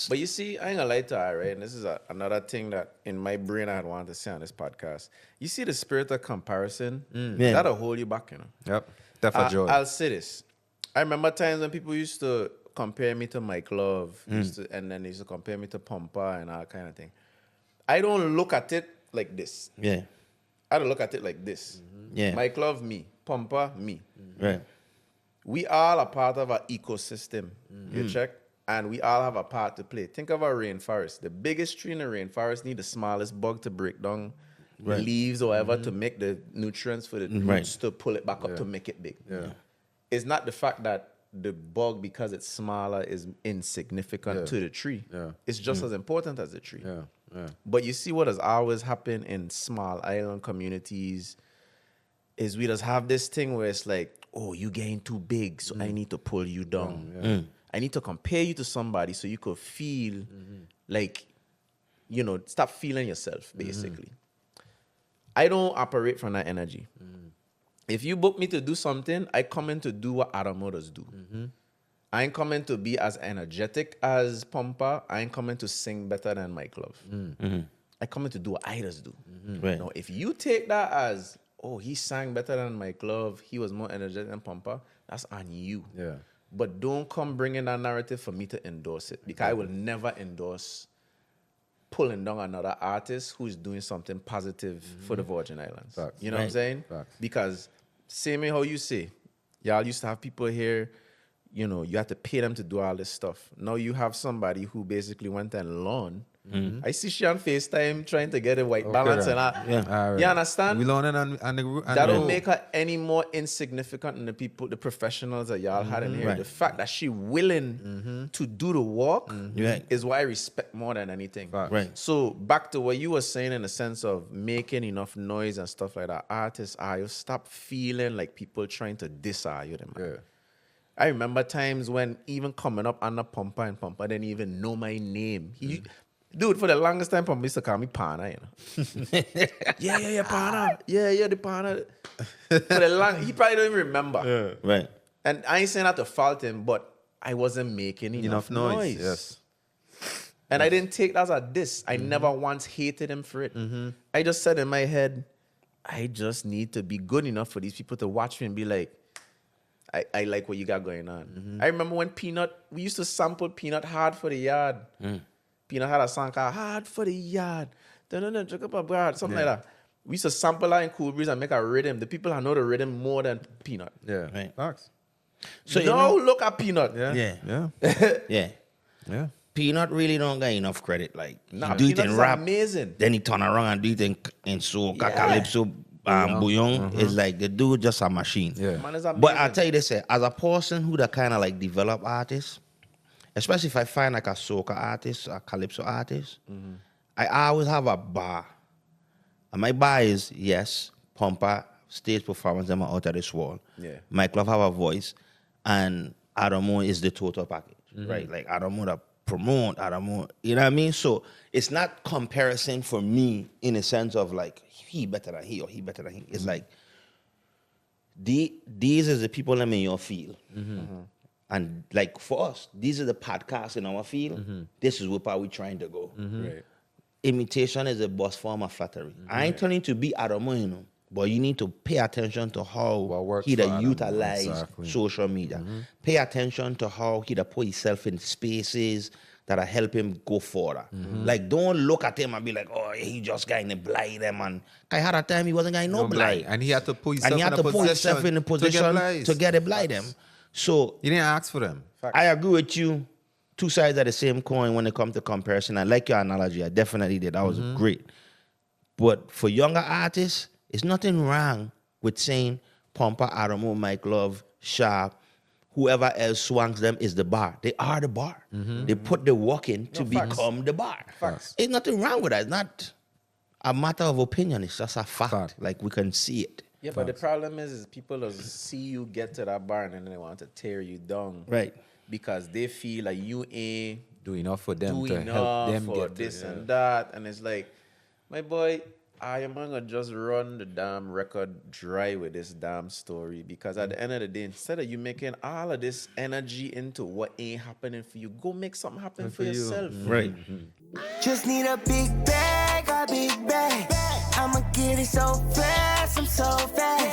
fast. But you see, I ain't gonna lie to her, right? And this is another thing that in my brain I had wanted to say on this podcast. You see the spirit of comparison, Yeah. that'll hold you back, you know. Yep. That's for joy. I'll say this. I remember times when people used to compare me to Mike Love, and then they used to compare me to Pompa and all kind of thing. I don't look at it like this. Yeah. I don't look at it like this. Yeah. Mike Love, me. Pompa, me. Right. We all are part of an ecosystem. You check? And we all have a part to play. Think of a rainforest. The biggest tree in the rainforest need the smallest bug to break down the leaves or whatever to make the nutrients for the roots to pull it back up to make it big. Yeah. It's not the fact that the bug, because it's smaller, is insignificant to the tree. Yeah. It's just as important as the tree. Yeah. Yeah. But you see what has always happened in small island communities is we just have this thing where it's like, oh, you getting too big, so I need to pull you down. I need to compare you to somebody so you could feel like, stop feeling yourself, basically. I don't operate from that energy. If you book me to do something, I come in to do what other mothers do. I ain't coming to be as energetic as Pompa. I ain't coming to sing better than Mike Love. I come in to do what idols do. Right. Now, if you take that as, oh, he sang better than Mike Love, he was more energetic than Pompa, that's on you. Yeah. But don't come bringing that narrative for me to endorse it, because I will never endorse pulling down another artist who's doing something positive for the Virgin Islands. Facts. You know what I'm saying? Facts. Because same way how you say, y'all used to have people here, you have to pay them to do all this stuff. Now you have somebody who basically went and loaned. I see she on FaceTime trying to get a white balance then. and All right. you understand? We learning on the That don't make her any more insignificant than the professionals that y'all had in here. Right. The fact that she willing to do the work Right. is what I respect more than anything. Facts. Right. So back to what you were saying in the sense of making enough noise and stuff like that. Artists are you stop feeling like people trying to diss you them. Yeah. I remember times when even coming up under Pompa and Pompa didn't even know my name. Dude, for the longest time, Pompa used to call me Pana, yeah, Pana. Yeah, the Pana. He probably don't even remember. Right. And I ain't saying that to fault him, but I wasn't making enough noise. Yes. And I didn't take that as a diss. I never once hated him for it. I just said in my head, I just need to be good enough for these people to watch me and be like, I like what you got going on. I remember when we used to sample Peanut Hard for the Yard. Peanut had a song called Hard for the Yard. Something like that. We used to sample that in Cool Breeze and make a rhythm. The people know the rhythm more than Peanut. Yeah. Right. Facts. So No, look at Peanut. Yeah. Yeah. Yeah. Yeah. Yeah. Peanut really don't get enough credit. Like, Nah, he do it Peanut in is rap, amazing. then he turn around and do it in soca, Yeah. calypso, bouillon. It's like the dude just a machine. Yeah. Man is But amazing. I'll tell you this, as a person who that kind of like develop artists, especially if I find like a soca artist, a calypso artist, I always have a bar. And my bar is, yes, Pompa, stage performance, them are out of this world. Yeah. Mike Love have a voice, and Adamo is the total package, right? Like Adamo that promote, Adamo, you know what I mean? So it's not comparison for me in a sense of like, he better than he or he better than he. It's like, these are the people that in your field. And like for us, these are the podcasts in our field. This is where we trying to go. Right. Imitation is a boss form of flattery. I ain't telling you to be Adamo, but you need to pay attention to how What works he for that Adamo, utilize exactly. social media. Pay attention to how he that put himself in spaces that are help him go further. Like, don't look at him and be like, oh, he just got in the blind them. And I had a time he wasn't getting no blind. And he had to put himself And he had in to a put himself in a position to get a blind them. So He didn't ask for them. I agree with you. Two sides of the same coin when it comes to comparison. I like your analogy. I definitely did. That was great. But for younger artists, it's nothing wrong with saying Pompa, Adamo, Mike Love, Sharp, whoever else swangs them is the bar. They are the bar. They put the work in to become the bar. Facts. It's nothing wrong with that. It's not a matter of opinion. It's just a fact. Fact. Like, we can see it. Yeah, but the problem is people will see you get to that bar and then they want to tear you down. Right. Because they feel like you ain't Do enough for them do to enough help them for get this to, and that. And it's like, my boy, I am gonna just run the damn record dry with this damn story because at the end of the day, instead of you making all of this energy into what ain't happening for you, go make something happen for you. yourself. Right. Just need a big bag, a big bag. I'ma get it so fast, I'm so fast.